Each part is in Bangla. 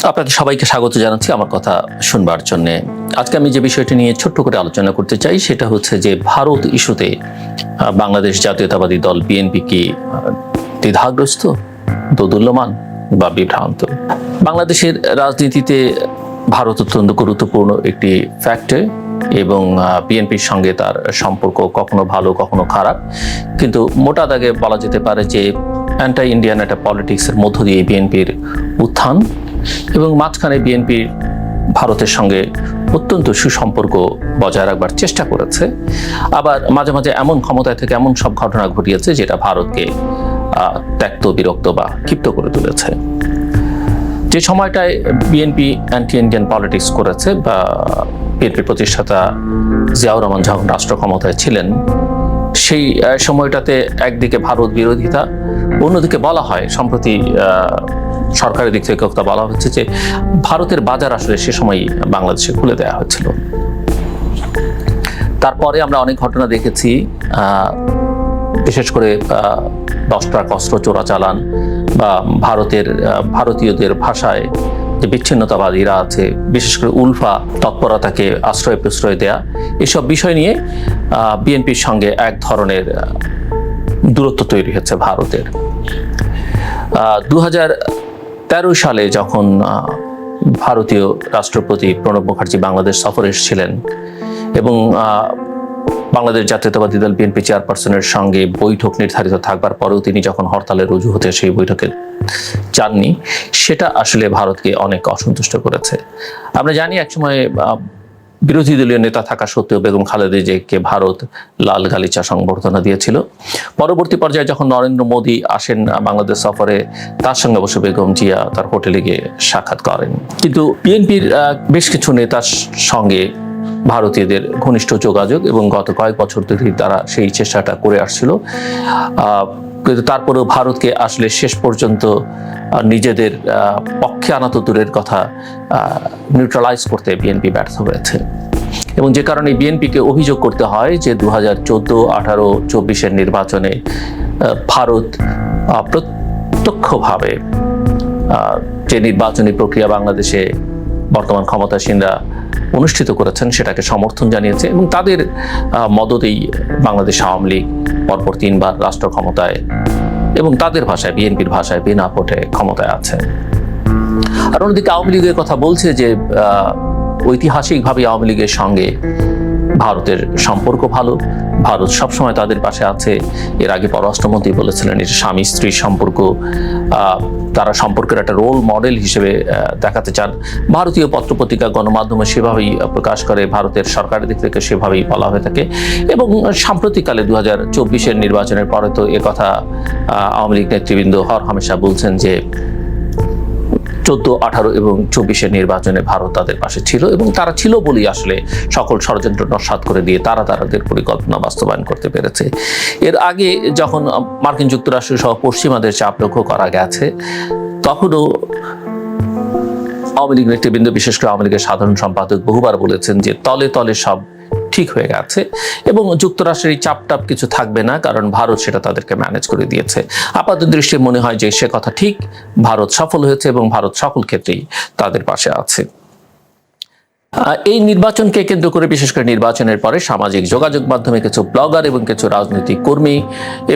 আপনাদের সবাইকে স্বাগত জানাচ্ছি আমার কথা শুনবার জন্য। আজকে আমি যে বিষয়টি নিয়ে ছোট্ট করে আলোচনা করতে চাই সেটা হচ্ছে যে ভারত ইস্যুতে বাংলাদেশ জাতীয়তাবাদী দল বিএনপি কি দ্বিধাগ্রস্ত, দোদুল্যমান বা বিভ্রান্ত। বাংলাদেশের রাজনীতিতে ভারত অত্যন্ত গুরুত্বপূর্ণ একটি ফ্যাক্টর এবং বিএনপির সঙ্গে তার সম্পর্ক কখনো ভালো কখনো খারাপ, কিন্তু মোটা দাগে বলা যেতে পারে যে অ্যান্টি ইন্ডিয়ান একটা পলিটিক্সের মধ্য দিয়ে বিএনপির উত্থান এবং মাঝখানে বিএনপি ভারতের সঙ্গে অত্যন্ত সুসম্পর্ক বজায় রাখবার চেষ্টা করেছে, আবার মাঝে মাঝে এমন ক্ষমতায় থেকে এমন সব ঘটনা ঘটিয়েছে যেটা ভারতকে ত্যক্ত বিরক্ত বা ক্ষিপ্ত করে তুলেছে। যে সময়টায় বিএনপি অ্যান্টি ইন্ডিয়ান পলিটিক্স করেছে বা বিএনপির প্রতিষ্ঠাতা জিয়াউর রহমান যখন রাষ্ট্র ক্ষমতায় ছিলেন, সেই সময়টাতে একদিকে ভারত বিরোধিতা, অন্যদিকে বলা হয় সম্প্রতি সরকারের দিক থেকে কথা বলা হচ্ছে যে ভারতের বাজার আসলে সে সময় বাংলাদেশে খুলে দেওয়া হয়েছিল। তারপরে আমরা অনেক ঘটনা দেখেছি, বিশেষ করে 10 ট্রাক অস্ত্র চোরাচালান বা ভারতীয়দের ভাষায় যে বিচ্ছিন্নতাবাদীরা আছে, বিশেষ করে উলফা তৎপরতাকে আশ্রয় প্রশ্রয় দেয়া, এসব বিষয় নিয়ে বিএনপির সঙ্গে এক ধরনের দূরত্ব তৈরি হচ্ছে ভারতের। 2013 সালে যখন ভারতীয় রাষ্ট্রপতি প্রণব মুখার্জি বাংলাদেশ সফরে এসেছিলেন এবং বাংলাদেশ জাতীয়তাবাদী দল বিএনপি চেয়ারপারসনের সঙ্গে বৈঠক নির্ধারিত থাকবার পরেও তিনি যখন হরতালে রুজু হতে সেই বৈঠকে যাননি, সেটা আসলে ভারতকে অনেক অসন্তুষ্ট করেছে। আমরা জানি একসময় বিরোধী দলীয় নেতা থাকা সত্ত্বেও বেগম খালেদা জিয়াকে ভারত লাল গালিচা সংবর্ধনা দিয়েছিল। পরবর্তী পর্যায়ে যখন নরেন্দ্র মোদী আসেন বাংলাদেশ সফরে, তার সঙ্গে অবশ্য বেগম জিয়া তার হোটেলে গিয়ে সাক্ষাৎ করেন। কিন্তু বিএনপির বেশ কিছু নেতার সঙ্গে ভারতীয়দের ঘনিষ্ঠ যোগাযোগ এবং গত কয়েক বছর ধরে তারা সেই চেষ্টাটা করে আসছিল, কিন্তু তারপরেও ভারতকে আসলে শেষ পর্যন্ত নিজেদের পক্ষে আনা তো দূরের কথা, নিউট্রালাইজ করতে বিএনপি ব্যর্থ হয়েছে এবং যে কারণে বিএনপিকে অভিযোগ করতে হয় যে 2014, 18, 24 নির্বাচনে ভারত প্রত্যক্ষভাবে যে নির্বাচনী প্রক্রিয়া বাংলাদেশে বর্তমান ক্ষমতাসীনরা অনুষ্ঠিত করেছেন সেটাকে সমর্থন জানিয়েছে এবং তাদের মদতেই বাংলাদেশ আওয়ামী লীগ পরপর 3 বার রাষ্ট্র ক্ষমতায় এবং তাদের ভাষায় বিএনপির ভাষায় বিনা ভোটে ক্ষমতায় আছে। আর অন্যদিকে আওয়ামী লীগের কথা বলছে যে ঐতিহাসিকভাবে আওয়ামী লীগের সঙ্গে ভারতের সম্পর্ক ভালো, ভারত সবসময় তাদের পাশে আছে। এর আগে পররাষ্ট্রমন্ত্রী বলেছিলেন এটা স্বামী স্ত্রীর সম্পর্ক, তারা সম্পর্কের একটা রোল মডেল হিসেবে দেখাতে চান। ভারতীয় পত্রপত্রিকা গণমাধ্যমে সেভাবেই প্রকাশ করে, ভারতের সরকারের দিক থেকে সেভাবেই বলা হয়ে থাকে এবং সাম্প্রতিককালে 2024 নির্বাচনের পরে তো একথা আওয়ামী লীগ নেতৃবৃন্দ হরহামেশা বলছেন যে 14, 18 এবং 24 নির্বাচনে ভারত তাদের পাশে ছিল এবং তারা ছিল বলেই আসলে সকল ষড়যন্ত্র নস্যাৎ করে দিয়ে তাদের পরিকল্পনা বাস্তবায়ন করতে পেরেছে। এর আগে যখন মার্কিন যুক্তরাষ্ট্র সহ পশ্চিমাদের চাপ লক্ষ্য করা গেছে, তখনও আওয়ামী লীগ নেতৃবৃন্দ, বিশেষ করে আওয়ামী লীগের সাধারণ সম্পাদক বহুবার বলেছেন যে তলে তলে সব ঠিক হয়ে গেছে এবং যুক্তরাষ্ট্রের এই চাপটাপ কিছু থাকবে না, কারণ ভারত সেটা তাদেরকে ম্যানেজ করে দিয়েছে। আপাত দৃষ্টি মনে হয় যে সে কথা ঠিক, ভারত সফল হয়েছে এবং ভারত সকল ক্ষেত্রেই তাদের পাশে আছে। এই নির্বাচনকে কেন্দ্র করে, বিশেষ করে নির্বাচনের পরে সামাজিক যোগাযোগ মাধ্যমে কিছু ব্লগার এবং কিছু রাজনৈতিক কর্মী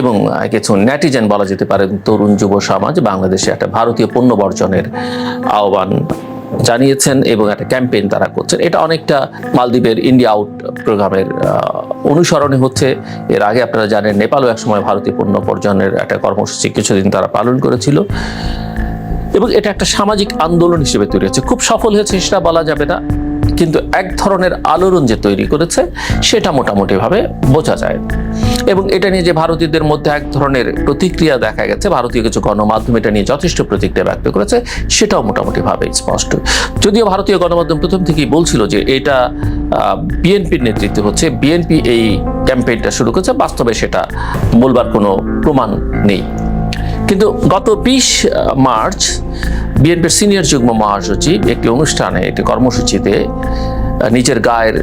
এবং কিছু নেটিজেন বলা যেতে পারে তরুণ যুব সমাজ বাংলাদেশে একটা ভারতীয় পণ্য বর্জনের আহ্বান জানিয়েছেন এবং একটা ক্যাম্পেইন তারা করছেন। এটা অনেকটা মালদ্বীপের ইন্ডিয়া আউট প্রোগ্রামের অনুসরণে হচ্ছে। এর আগে আপনারা জানেন নেপালও একসময় ভারতীয় পণ্য বর্জনের একটা কর্মসূচি কিছুদিন তারা পালন করেছিল এবং এটা একটা সামাজিক আন্দোলন হিসেবে তৈরি হচ্ছে। খুব সফল হয়েছে সেটা বলা যাবে না, কিন্তু এক ধরনের আলোড়ন যে তৈরি করেছে সেটা মোটামুটিভাবে বোঝা যায় এবং এটা নিয়ে যে ভারতীয়দের মধ্যে এক ধরনের প্রতিক্রিয়া দেখা গেছে, ভারতীয় কিছু গণমাধ্যম এটা নিয়ে যথেষ্ট প্রতিক্রিয়া ব্যক্ত করেছে, সেটাও মোটামুটিভাবে স্পষ্ট। যদিও ভারতীয় গণমাধ্যম প্রথম থেকেই বলছিল যে এটা বিএনপির নেতৃত্বে হচ্ছে, বিএনপি এই ক্যাম্পেইনটা শুরু করেছে, বাস্তবে সেটা বলবার কোনো প্রমাণ নেই। কিন্তু গত 20 মার্চ বিএনপির সিনিয়র যুগ্ম মহাসচিব একটি অনুষ্ঠানে, একটি কর্মসূচিতে নিজের গায়ের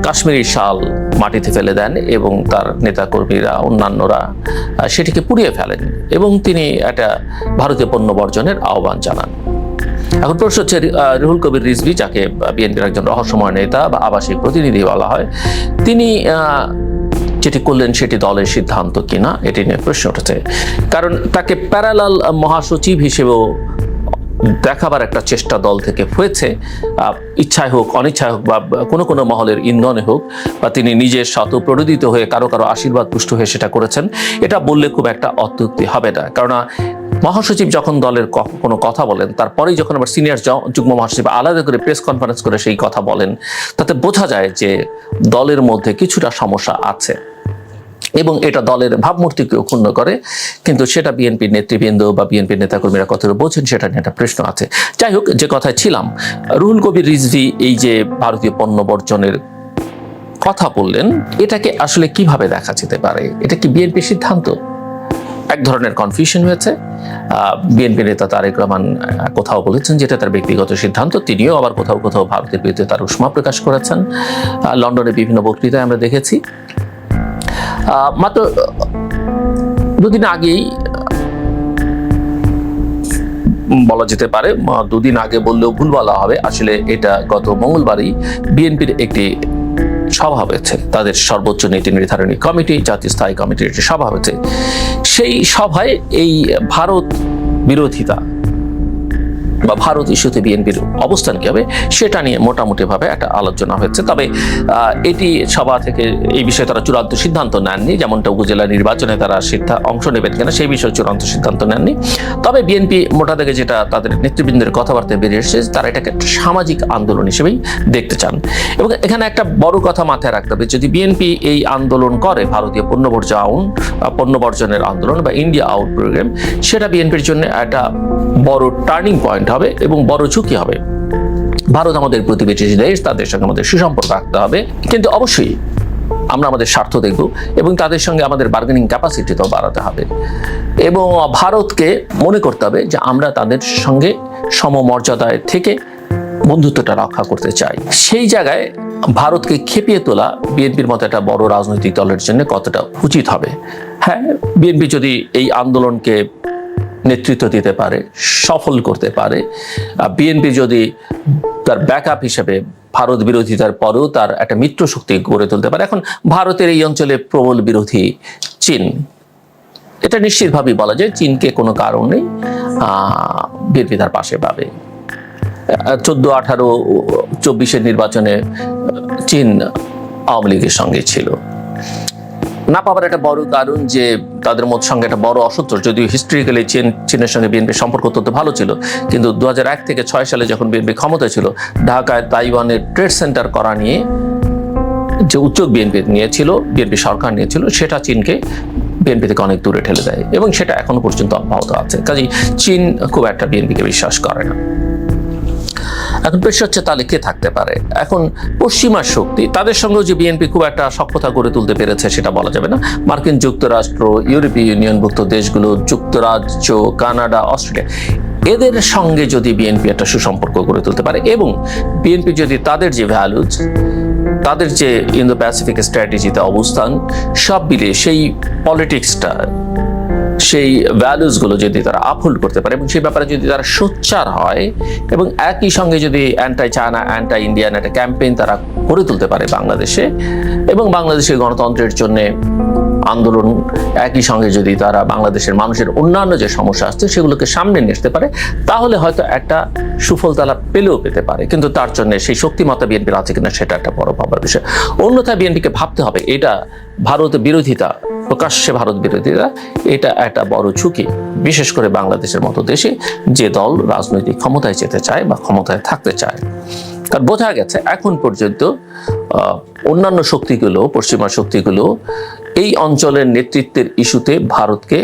কাশ্মীরি শাল মাটিতে ফেলে দেন এবং তার নেতাকর্মীরা অন্যান্যরা সেটিকে পুড়িয়ে ফেলেন এবং তিনি একটা ভারতীয় পণ্য বর্জনের আহ্বান জানান। এখন প্রশ্ন হচ্ছে রুহুল কবির রিজভী, যাকে বিএনপির একজন রহস্যময় নেতা বা আবাসিক প্রতিনিধি বলা হয়, তিনি যেটি করলেন সেটি দলের সিদ্ধান্ত কিনা এটি নিয়ে প্রশ্ন উঠেছে। কারণ তাকে প্যারালাল মহাসচিব হিসেবেও দেখাবার একটা চেষ্টা দল থেকে হয়েছে, ইচ্ছায় হোক অনিচ্ছায় হোক বা কোনো কোনো মহলের ইন্ধনে হোক, বা তিনি নিজের স্বতঃপ্রণোদিত হয়ে কারো কারো আশীর্বাদ পুষ্ট হয়ে সেটা করেছেন, এটা বললে খুব একটা অত্যুক্তি হবে না। কারণ মহাসচিব যখন দলের কোনো কথা বলেন, তারপরেই যখন আবার সিনিয়র যুগ্ম মহাসচিব আলাদা করে প্রেস কনফারেন্স করে সেই কথা বলেন, তাতে বোঝা যায় যে দলের মধ্যে কিছুটা সমস্যা আছে এবং এটা দলের ভাবমূর্তিকেও ক্ষুণ্ণ করে। কিন্তু সেটা বিএনপির নেতৃবৃন্দ বা বিএনপির নেতাকর্মীরা কতটা বোঝেন সেটা নিয়ে একটা প্রশ্ন আছে। যাই হোক, যে কথায় ছিলাম, রুহুল কবির রিজভী এই যে ভারতীয় পণ্য বর্জনের কথা বললেন, এটাকে আসলে কিভাবে দেখা যেতে পারে? এটা কি বিএনপির সিদ্ধান্ত? এক ধরনের কনফিউশন হয়েছে। বিএনপি নেতা তারেক রহমান কোথাও বলেছেন যে এটা তার ব্যক্তিগত সিদ্ধান্ত, তিনিও আবার কোথাও কোথাও ভারতের বিরুদ্ধে তার উষ্মা প্রকাশ করেছেন। লন্ডনে বিভিন্ন বক্তৃতায় আমরা দেখেছি। মাত্র দুদিন আগেই বলা যেতে পারে, দুদিন আগে বললেও ভুল বলা হবে, আসলে এটা গত মঙ্গলবারই বিএনপির একটি সভা হয়েছে, তাদের সর্বোচ্চ নীতি নির্ধারণী কমিটি, জাতীয় স্থায়ী কমিটির একটি সভা হয়েছে। সেই সভায় এই ভারত বিরোধিতা বা ভারত ইস্যুতে বিএনপির অবস্থান কি হবে সেটা নিয়ে মোটামুটিভাবে একটা আলোচনা হয়েছে। তবে এটি সভা থেকে এই বিষয়ে তারা চূড়ান্ত সিদ্ধান্ত নেননি, যেমনটা উপজেলা নির্বাচনে তারা অংশ নেবেন কিনা সেই বিষয়ে চূড়ান্ত সিদ্ধান্ত নেননি। তবে বিএনপি মোটা দাগে যেটা তাদের নেতৃবৃন্দের কথাবার্তায় বেরিয়ে এসেছে, তারা এটাকে একটা সামাজিক আন্দোলন হিসেবেই দেখতে চান। এবং এখানে একটা বড় কথা মাথায় রাখতে হবে, যদি বিএনপি এই আন্দোলন করে, ভারতীয় পণ্য বর্জনের আন্দোলন বা ইন্ডিয়া আউট প্রোগ্রাম, সেটা বিএনপির জন্য একটা বড় টার্নিং পয়েন্ট হবে এবং বড় ঝুঁকি হবে। ভারত আমাদের প্রতিবেশী দেশ, তাদের সঙ্গে আমাদের সুসম্পর্ক রাখতে হবে, কিন্তু অবশ্যই আমরা আমাদের স্বার্থ দেখব এবং তাদের সঙ্গে আমাদের বার্গেনিং ক্যাপাসিটিটাও বাড়াতে হবে এবং ভারতকে মনে করতে হবে যে আমরা তাদের সঙ্গে সমমর্যাদায় থেকে বন্ধুত্বটা রক্ষা করতে চাই। সেই জায়গায় ভারতকে খেপিয়ে তোলা বিএনপির মতো একটা বড় রাজনৈতিক দলের জন্য কতটা উচিত হবে? হ্যাঁ, বিএনপি যদি এই আন্দোলনকে নেতৃত্ব দিতে পারে, সফল করতে পারে, বিএনপি যদি তার ব্যাকআপ হিসেবে ভারত বিরোধিতার পরেও তার একটা মিত্র শক্তি গড়ে তুলতে পারে। এখন ভারতের এই অঞ্চলে প্রবল বিরোধী চীন, এটা নিশ্চিতভাবেই বলা যায় চীনকে কোনো কারণ নেই বিএনপি তার পাশে পাবে। 14, 18, 24 নির্বাচনে চীন আওয়ামী লীগের সঙ্গে ছিল না পাওয়ার একটা বড় কারণ যে তাদের সঙ্গে একটা বড় অসন্তোষ। যদিও হিস্ট্রিক্যালি চীনের সঙ্গে বিএনপির সম্পর্ক তো ভালো ছিল, কিন্তু 2001 থেকে 6 সালে যখন বিএনপি ক্ষমতায় ছিল, ঢাকায় তাইওয়ানের ট্রেড সেন্টার করা নিয়ে যে উদ্যোগ বিএনপি সরকার নিয়েছিল, সেটা চীনকে বিএনপি থেকে অনেক দূরে ঠেলে দেয় এবং সেটা এখনো পর্যন্ত অব্যাহত আছে। কাজেই চীন খুব একটা বিএনপিকে বিশ্বাস করে না। এখন প্রশ্ন হচ্ছে তাহলে কে থাকতে পারে? এখন পশ্চিমা শক্তি, তাদের সঙ্গেও যে বিএনপি খুব একটা সখ্যতা গড়ে তুলতে পেরেছে সেটা বলা যাবে না। মার্কিন যুক্তরাষ্ট্র, ইউরোপীয় ইউনিয়নভুক্ত দেশগুলো, যুক্তরাজ্য, কানাডা, অস্ট্রেলিয়া, এদের সঙ্গে যদি বিএনপি একটা সুসম্পর্ক গড়ে তুলতে পারে এবং বিএনপি যদি তাদের যে ভ্যালুজ, তাদের যে ইন্দো প্যাসিফিক স্ট্র্যাটেজিতে অবস্থান, সব মিলিয়ে সেই পলিটিক্সটা, সেই ভ্যালুসগুলো যদি তারা আপহোল্ড করতে পারে এবং সেই ব্যাপারে যদি তারা সোচ্চার হয় এবং একই সঙ্গে যদি অ্যান্টাই চায়না, অ্যান্টাই ইন্ডিয়ান একটা ক্যাম্পেইন তারা করে তুলতে পারে বাংলাদেশে এবং বাংলাদেশের গণতন্ত্রের জন্য আন্দোলন, একই সঙ্গে যদি তারা বাংলাদেশের মানুষের অন্যান্য যে সমস্যা আসছে সেগুলোকে সামনে নিয়ে আসতে পারে, তাহলে হয়তো একটা সুফল তারা পেতে পারে। কিন্তু তার জন্য সেই শক্তিমত্তা বিএনপির আছে কিনা সেটা একটা বড় ভাবার বিষয়। অন্যথায় বিএনপিকে ভাবতে হবে এটা ভারত বিরোধিতা, প্রকাশ্যে ভারত বিরোধিতা, এটা একটা বড় ঝুঁকি, বিশেষ করে বাংলাদেশের মতো দেশে যে দল রাজনৈতিক ক্ষমতায় যেতে চায় বা ক্ষমতায় থাকতে চায়। কারণ বোঝা গেছে এখন পর্যন্ত অন্যান্য শক্তিগুলো, পশ্চিমা শক্তিগুলো এই অঞ্চলের নেতৃত্বের ইস্যুতে ভারতকে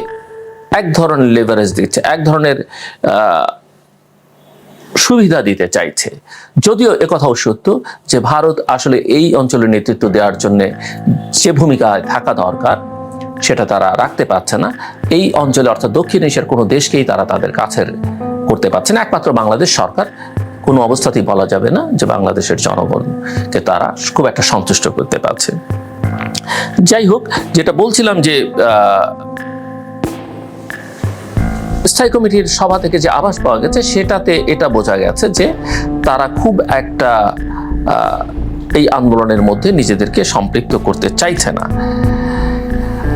এক ধরনের লেভারেজ দিচ্ছে, এক ধরনের সুবিধা দিতে চাইছে। যদিও একথাও সত্য যে ভারত আসলে এই অঞ্চলের নেতৃত্ব দেওয়ার জন্য যে ভূমিকায় থাকা দরকার সেটা তারা রাখতে পারছে না। এই অঞ্চলে অর্থাৎ দক্ষিণ এশিয়ার কোনো দেশকেই তারা তাদের কাছের করতে পারছে না। একমাত্র বাংলাদেশ সরকার, কোনো অবস্থাতেই বলা যাবে না যে বাংলাদেশের জনগণকে তারা খুব একটা সন্তুষ্ট করতে পারছে। যাই হোক, যেটা বলছিলাম যে স্থায়ী কমিটির সভা থেকে যে আভাস পাওয়া গেছে সেটাতে এটা বোঝা গেছে যে তারা খুব একটা এই আন্দোলনের মধ্যে নিজেদেরকে সম্পৃক্ত করতে চাইছে না।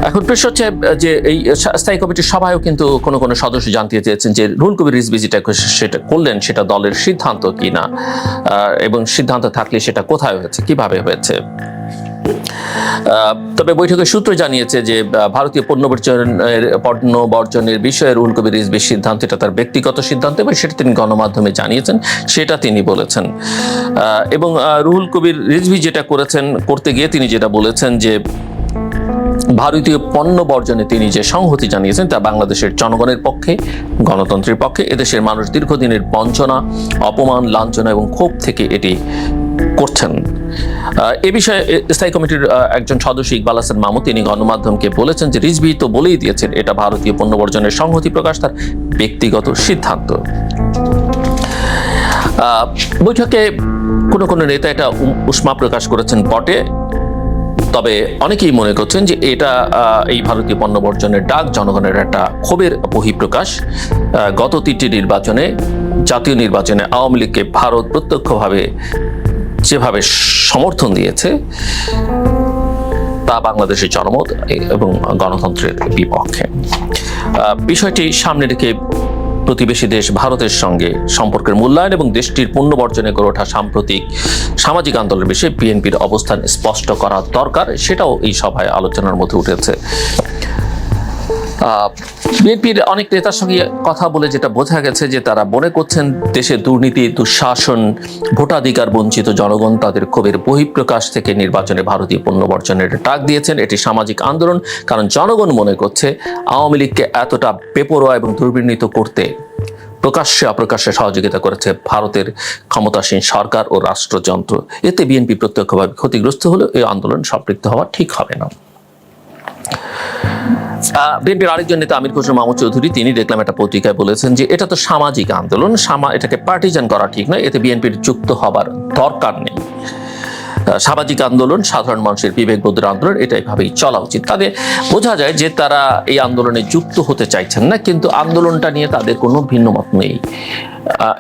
এখন প্রশ্ন হচ্ছে যে এই স্থায়ী কমিটির সভায়ও কিন্তু কোনো কোনো সদস্য জানতে চেয়েছেন যে রুহুল কবির রিজভী যেটা সেটা করলেন সেটা দলের সিদ্ধান্ত কিনা, এবং সিদ্ধান্ত থাকলে সেটা কোথায় হয়েছে, কিভাবে হয়েছে। তবে বৈঠকের সূত্র জানিয়েছে যে ভারতীয় পণ্য বর্জনের বিষয়ে রুহুল কবির রিজভীর সিদ্ধান্ত এটা তার ব্যক্তিগত সিদ্ধান্ত এবং সেটা তিনি গণমাধ্যমে জানিয়েছেন, সেটা তিনি বলেছেন। এবং রুহুল কবির রিজভী যেটা করতে গিয়ে তিনি যেটা বলেছেন যে ভারতীয় পণ্য বর্জনে তিনি যে সংহতি জানিয়েছেন তা বাংলাদেশের জনগণের পক্ষে, গণতন্ত্রের পক্ষে। এদেশের মানুষ দীর্ঘদিনের বঞ্চনা, অপমান, লাঞ্ছনা এবং ক্ষোভ থেকে এটি করছেন। এ বিষয়ে স্থায়ী কমিটির একজন সদস্য ইকবাল হাসান মামুন তিনি গণমাধ্যমকে বলেছেন যে রিজভী তো বলেই দিয়েছেন এটা ভারতীয় পণ্য বর্জনের সংহতি প্রকাশ তার ব্যক্তিগত সিদ্ধান্ত। বৈঠকে কোনো কোনো নেতা এটা উষ্মা প্রকাশ করেছেন বটে, তবে অনেকেই মনে করছেন যে এটা এই ভারতীয় পণ্য বর্জনের ডাক জনগণের একটা ক্ষোভের বহিঃপ্রকাশ। গত 3টি নির্বাচনে, জাতীয় নির্বাচনে আওয়ামী লীগকে ভারত প্রত্যক্ষভাবে যেভাবে সমর্থন দিয়েছে তা বাংলাদেশের জনমত এবং গণতন্ত্রের বিপক্ষে। বিষয়টি সামনে রেখে প্রতিবেশী দেশ ভারতের সঙ্গে সম্পর্কের মূল্যায়ন এবং দেশটির পণ্য বর্জনে গড়ে ওঠা সাম্প্রতিক সামাজিক আন্দোলনের বিষয়ে বিএনপির অবস্থান স্পষ্ট করা দরকার, সেটাও এই সভায় আলোচনার মধ্যে উঠেছে। বিএনপির অনেক নেতার সঙ্গে কথা বলে যেটা বোঝা গেছে যে তারা মনে করছেন দেশে দুর্নীতি, দুঃশাসন, ভোটাধিকার বঞ্চিত জনগণ তাদের ক্ষোভের বহিঃপ্রকাশ থেকে নির্বাচনে ভারতীয় পণ্য বর্জনের ডাক দিয়েছেন। এটি সামাজিক আন্দোলন, কারণ জনগণ মনে করছে আওয়ামী লীগকে এতটা বেপরোয়া এবং দুর্বিনীত করতে প্রকাশ্যে অপ্রকাশ্যে সহযোগিতা করেছে ভারতের ক্ষমতাসীন সরকার ও রাষ্ট্রযন্ত্র। এতে বিএনপি প্রত্যক্ষভাবে ক্ষতিগ্রস্ত হলেও এই আন্দোলন সম্পৃক্ত হওয়া ঠিক হবে না। বিএনপির আরেকজন নেতা আমির খসরু মাহমুদ চৌধুরী তিনি দেখলাম একটা পত্রিকায় বলেছেন যে এটা তো সামাজিক আন্দোলন, এটাকে পার্টিজান করা ঠিক নয়, এতে বিএনপির যুক্ত হবার দরকার নেই। সামাজিক আন্দোলন সাধারণ মানুষের বিবেকবোধের আন্দোলন, এটা এইভাবেই চলা উচিত। তাদের বোঝা যায় যে তারা এই আন্দোলনে যুক্ত হতে চাইছেন না, কিন্তু আন্দোলনটা নিয়ে তাদের কোনো ভিন্ন মত নেই।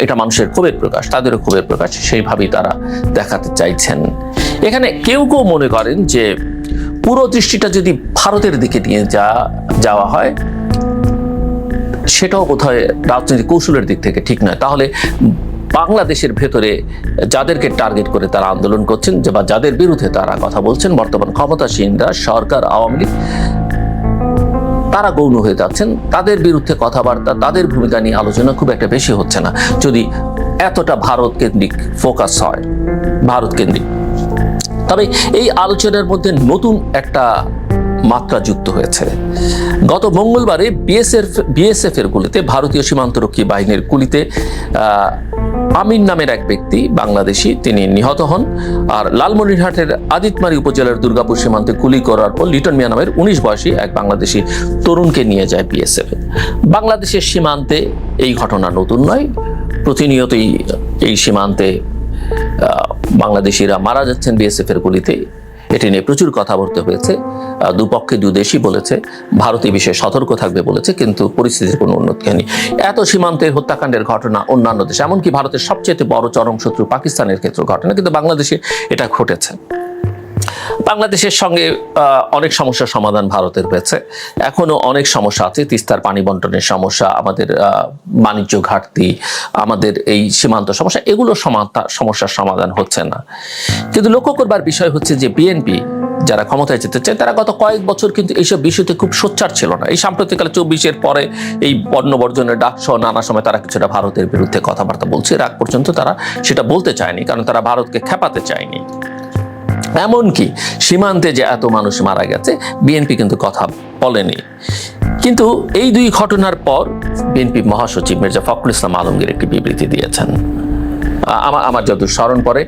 এটা মানুষের ক্ষোভের প্রকাশ, তাদেরও ক্ষোভের প্রকাশ, সেইভাবেই তারা দেখাতে চাইছেন। এখানে কেউ কেউ মনে করেন যে পুরো দৃষ্টিটা যদি ভারতের দিকে নিয়ে যাওয়া হয় সেটাও বোধহয় রাজনৈতিক কৌশলের দিক থেকে ঠিক নয়। তাহলে বাংলাদেশের ভেতরে যাদেরকে টার্গেট করে তারা আন্দোলন করছেন বা যাদের বিরুদ্ধে তারা কথা বলছেন, বর্তমান ক্ষমতাসীনরা, সরকার, আওয়ামী লীগ, তারা গৌণ হয়ে যাচ্ছেন। তাদের বিরুদ্ধে কথাবার্তা, তাদের ভূমিকা নিয়ে আলোচনা খুব একটা বেশি হচ্ছে না যদি এতটা ভারত কেন্দ্রিক ফোকাস হয়, ভারত কেন্দ্রিক। তবে এই আলোচনার মধ্যে নতুন একটা মাত্রা যুক্ত হয়েছে। গত মঙ্গলবারে বিএসএফ এর গুলিতে, ভারতীয় সীমান্তরক্ষী বাহিনীর গুলিতে আমিন নামের এক ব্যক্তি বাংলাদেশি তিনি নিহত হন। আর লালমনিরহাটের আদিতমারি উপজেলার দুর্গাপুর সীমান্তে গুলি করার পর লিটন মিয়া নামের 19 বয়সী এক বাংলাদেশি তরুণকে নিয়ে যায় বিএসএফ। বাংলাদেশের সীমান্তে এই ঘটনা নতুন নয়, প্রতিনিয়তই এই সীমান্তে বাংলাদেশিরা মারা যাচ্ছেন বিএসএফ এর গুলিতে। এটি নিয়ে প্রচুর কথাবার্তা হয়েছে, দুপক্ষে দুদেশই বলেছে ভারত এই বিষয়ে সতর্ক থাকবে বলেছে, কিন্তু পরিস্থিতির কোনো উন্নতি হয়নি। এত সীমান্তে হত্যাকাণ্ডের ঘটনা অন্যান্য দেশে, এমনকি ভারতের সবচেয়ে বড় চরম শত্রু পাকিস্তানের ক্ষেত্রে ঘটনা, কিন্তু বাংলাদেশে এটা ঘটেছে। বাংলাদেশের সঙ্গে অনেক সমস্যার সমাধান ভারতের হয়েছে, এখনো অনেক সমস্যা আছে। তিস্তার পানি বন্টনের সমস্যা, আমাদের বাণিজ্য ঘাটতি, আমাদের এই সীমান্ত সমস্যা, এগুলো সমস্যার সমাধান হচ্ছে না। কিন্তু লক্ষ্য করবার বিষয় হচ্ছে যে বিএনপি যারা ক্ষমতায় যেতে চায় তারা গত কয়েক বছর কিন্তু এইসব বিষয়তে খুব সোচ্চার ছিল না। এই সাম্প্রতিককালে 24-এর পরে এই পণ্য বর্জনের ডাক সহ নানা সময় তারা কিছুটা ভারতের বিরুদ্ধে কথাবার্তা বলছে। এর আগ পর্যন্ত তারা সেটা বলতে চায়নি, কারণ তারা ভারতকে খেপাতে চায়নি। এমনকি সীমান্তে যে এত মানুষ মারা গেছে বিএনপি কিন্তু কথা বলেনি। কিন্তু এই দুই ঘটনার পর বিএনপি মহাসচিব মির্জা ফখরুল ইসলাম আলমগীর একটি বিবৃতি দিয়েছেন। আমার যতদূর স্মরণ পড়ে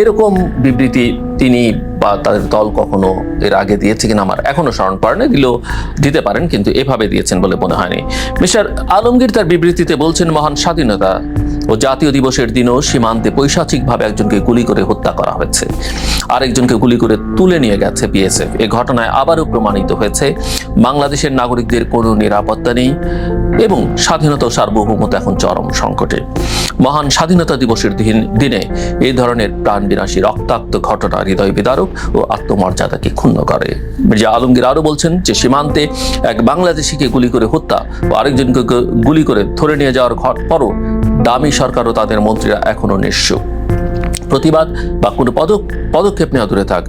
এরকম বিবৃতি তিনি বা তাদের দল কখনো এর আগে দিয়েছে কিনা আমার এখনো স্মরণ পড়ে না, দিলেও দিতে পারেন, কিন্তু এভাবে দিয়েছেন বলে মনে হয়নি। মিস্টার আলমগীর তার বিবৃতিতে বলছেন, মহান স্বাধীনতা ও জাতীয় দিবসের দিনও সীমান্তে পৈশাচিকভাবে একজনকে গুলি করে হত্যা করা হয়েছে, আরেকজনকে গুলি করে তুলে নিয়ে গেছে বিএসএফ। এই ঘটনায় আবারও প্রমাণিত হয়েছে বাংলাদেশের নাগরিকদের কোনো নিরাপত্তা নেই এবং স্বাধীনতা ও সার্বভৌমত্ব এখন চরম সংকটে। মহান স্বাধীনতা দিবসের দিনে এই ধরনের প্রাণবিনাশী রক্তাক্ত ঘটনা হৃদয় বিদারক ও আত্মমর্যাদাকে ক্ষুণ্ণ করে। মির্জা আলমগীর আরো বলছেন যে সীমান্তে এক বাংলাদেশিকে গুলি করে হত্যা ও আরেকজনকে গুলি করে ধরে নিয়ে যাওয়ার পরও দামি সরকার ও তাদের মন্ত্রীরা এখনো নিশ্চুপ। প্রতিবাদ বা কোনো পদক্ষেপ নেওয়া দূরে থাক,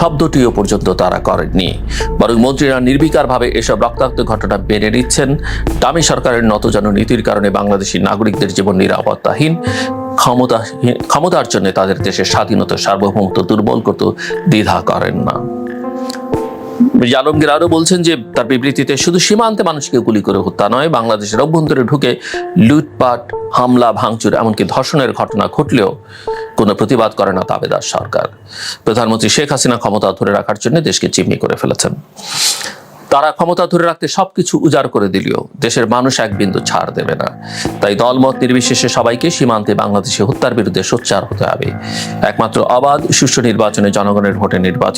শব্দটিও পর্যন্ত তারা করেননি, বরং মন্ত্রীরা নির্বিকারভাবে এসব রক্তাক্ত ঘটনা মেনে নিচ্ছেন। দামি সরকারের নতজানু নীতির কারণে বাংলাদেশি নাগরিকদের জীবন নিরাপত্তাহীন, ক্ষমতার জন্য তাদের দেশের স্বাধীনতা সার্বভৌমত্ব দুর্বল করতে দ্বিধা করেন না। মির্জা আলমগীর আরো বলছেন যে তার বিবৃতিতে শুধু সীমান্তে মানুষকে গুলি করে হত্যা নয়, বাংলাদেশের অভ্যন্তরে ঢুকে লুটপাট, হামলা, ভাঙচুর, এমনকি ধর্ষণের ঘটনা ঘটলেও কোনো প্রতিবাদ করে না তাবেদার সরকার। প্রধানমন্ত্রী শেখ হাসিনা ক্ষমতা ধরে রাখার জন্য দেশকে চিমনি করে ফেলেছেন। তারা ক্ষমতা ধরে রাখতে সবকিছু উজাড় করে দিলেও দেশের মানুষ এক বিন্দু ছাড় দেবে না। তাই দলমত নির্বিশেষে সবাইকে সীমান্তে বাংলাদেশে হত্যার বিরুদ্ধে সোচ্চার হতে হবে। একমাত্র অবাধ সুষ্ঠু নির্বাচনে জনগণের ভোটে নির্বাচিত